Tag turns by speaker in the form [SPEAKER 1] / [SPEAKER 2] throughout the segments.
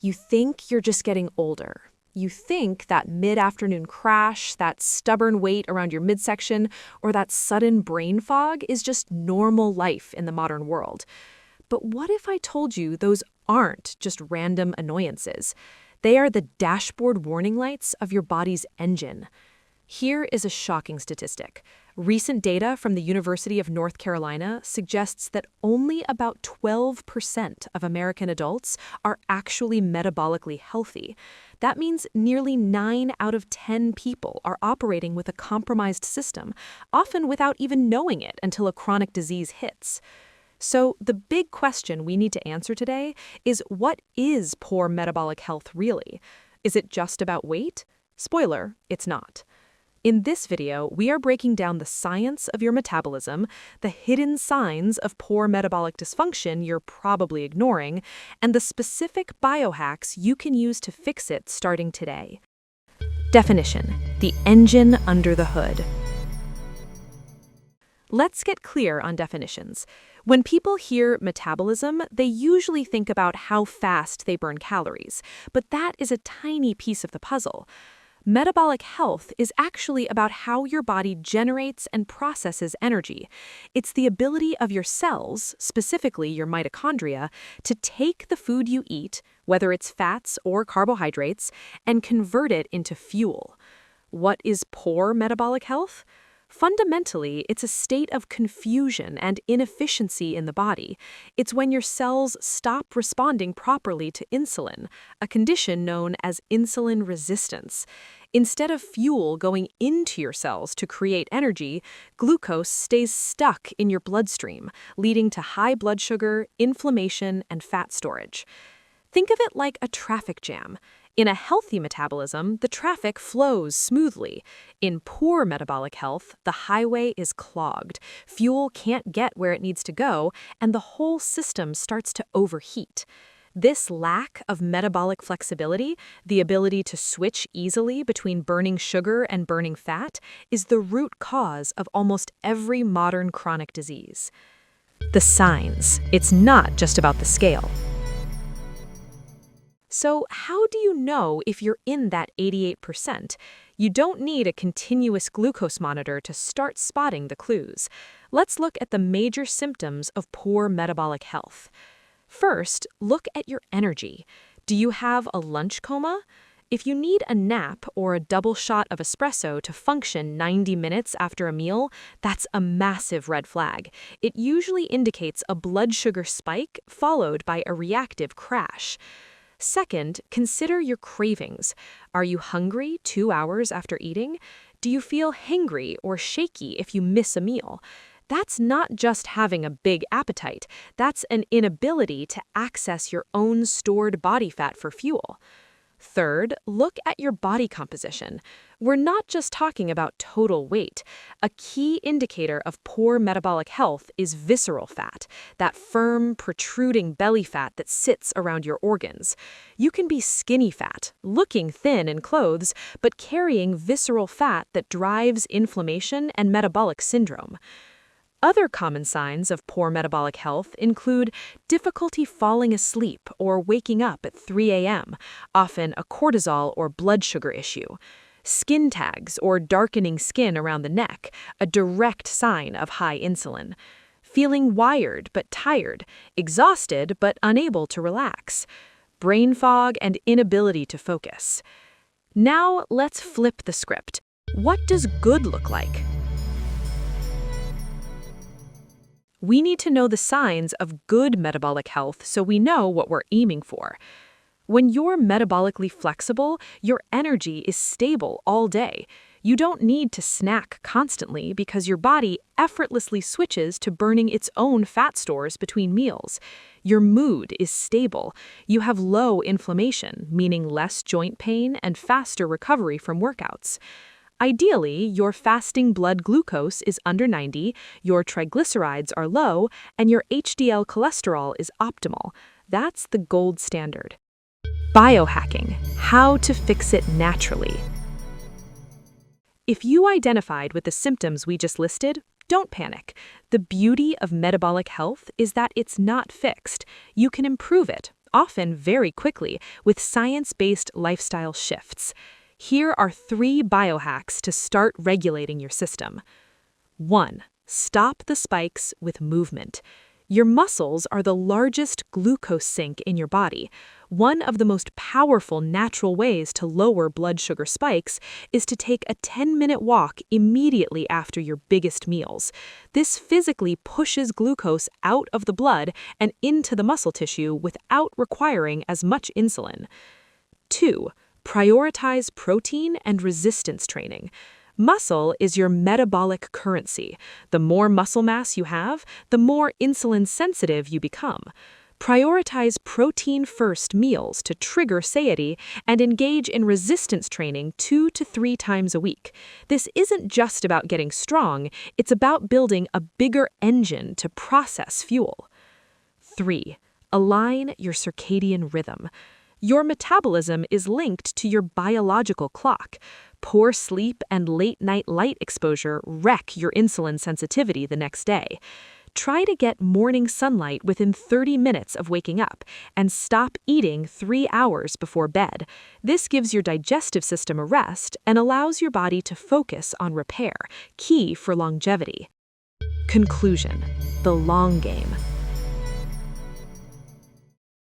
[SPEAKER 1] You think you're just getting older. You think that mid-afternoon crash, that stubborn weight around your midsection, or that sudden brain fog is just normal life in the modern world. But what if I told you those aren't just random annoyances? They are the dashboard warning lights of your body's engine. Here is a shocking statistic. Recent data from the University of North Carolina suggests that only about 12% of American adults are actually metabolically healthy. That means nearly 9 out of 10 people are operating with a compromised system, often without even knowing it until a chronic disease hits. So the big question we need to answer today is, what is poor metabolic health really? Is it just about weight? Spoiler, it's not. In this video, we are breaking down the science of your metabolism, the hidden signs of poor metabolic dysfunction you're probably ignoring, and the specific biohacks you can use to fix it starting today. Definition: the engine under the hood. Let's get clear on definitions. When people hear metabolism, they usually think about how fast they burn calories, but that is a tiny piece of the puzzle. Metabolic health is actually about how your body generates and processes energy. It's the ability of your cells, specifically your mitochondria, to take the food you eat, whether it's fats or carbohydrates, and convert it into fuel. What is poor metabolic health? Fundamentally, it's a state of confusion and inefficiency in the body. It's when your cells stop responding properly to insulin, a condition known as insulin resistance. Instead of fuel going into your cells to create energy, glucose stays stuck in your bloodstream, leading to high blood sugar, inflammation, and fat storage. Think of it like a traffic jam. In a healthy metabolism, the traffic flows smoothly. In poor metabolic health, the highway is clogged. Fuel can't get where it needs to go, and the whole system starts to overheat. This lack of metabolic flexibility, the ability to switch easily between burning sugar and burning fat, is the root cause of almost every modern chronic disease. The signs: it's not just about the scale. So how do you know if you're in that 88%? You don't need a continuous glucose monitor to start spotting the clues. Let's look at the major symptoms of poor metabolic health. First, look at your energy. Do you have a lunch coma? If you need a nap or a double shot of espresso to function 90 minutes after a meal, that's a massive red flag. It usually indicates a blood sugar spike followed by a reactive crash. Second, consider your cravings. Are you hungry 2 hours after eating? Do you feel hangry or shaky if you miss a meal? That's not just having a big appetite. That's an inability to access your own stored body fat for fuel. Third, look at your body composition. We're not just talking about total weight. A key indicator of poor metabolic health is visceral fat, that firm, protruding belly fat that sits around your organs. You can be skinny fat, looking thin in clothes, but carrying visceral fat that drives inflammation and metabolic syndrome. Other common signs of poor metabolic health include difficulty falling asleep or waking up at 3 a.m., often a cortisol or blood sugar issue. Skin tags or darkening skin around the neck, a direct sign of high insulin. Feeling wired but tired, exhausted but unable to relax. Brain fog and inability to focus. Now let's flip the script. What does good look like? We need to know the signs of good metabolic health so we know what we're aiming for. When you're metabolically flexible, your energy is stable all day. You don't need to snack constantly because your body effortlessly switches to burning its own fat stores between meals. Your mood is stable. You have low inflammation, meaning less joint pain and faster recovery from workouts. Ideally, your fasting blood glucose is under 90, your triglycerides are low, and your HDL cholesterol is optimal. That's the gold standard. Biohacking: how to fix it naturally. If you identified with the symptoms we just listed, don't panic. The beauty of metabolic health is that it's not fixed. You can improve it, often very quickly, with science-based lifestyle shifts. Here are 3 biohacks to start regulating your system. 1. Stop the spikes with movement. Your muscles are the largest glucose sink in your body. One of the most powerful natural ways to lower blood sugar spikes is to take a 10-minute walk immediately after your biggest meals. This physically pushes glucose out of the blood and into the muscle tissue without requiring as much insulin. 2. Prioritize protein and resistance training. Muscle is your metabolic currency. The more muscle mass you have, the more insulin-sensitive you become. Prioritize protein-first meals to trigger satiety and engage in resistance training 2 to 3 times a week. This isn't just about getting strong, it's about building a bigger engine to process fuel. 3. Align your circadian rhythm. Your metabolism is linked to your biological clock. Poor sleep and late-night light exposure wreck your insulin sensitivity the next day. Try to get morning sunlight within 30 minutes of waking up and stop eating 3 hours before bed. This gives your digestive system a rest and allows your body to focus on repair, key for longevity. Conclusion: the long game.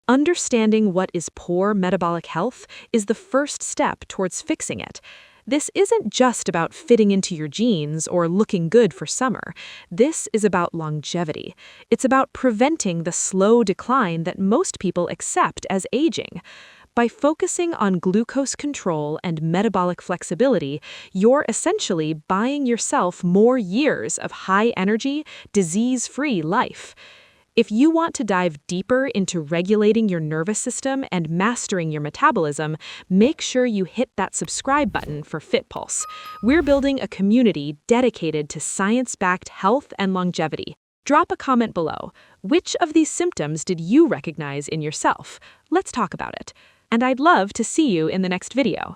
[SPEAKER 1] Understanding what is poor metabolic health is the first step towards fixing it. This isn't just about fitting into your jeans or looking good for summer. This is about longevity. It's about preventing the slow decline that most people accept as aging. By focusing on glucose control and metabolic flexibility, you're essentially buying yourself more years of high-energy, disease-free life. If you want to dive deeper into regulating your nervous system and mastering your metabolism, make sure you hit that subscribe button for FitPulse. We're building a community dedicated to science-backed health and longevity. Drop a comment below. Which of these symptoms did you recognize in yourself? Let's talk about it. And I'd love to see you in the next video.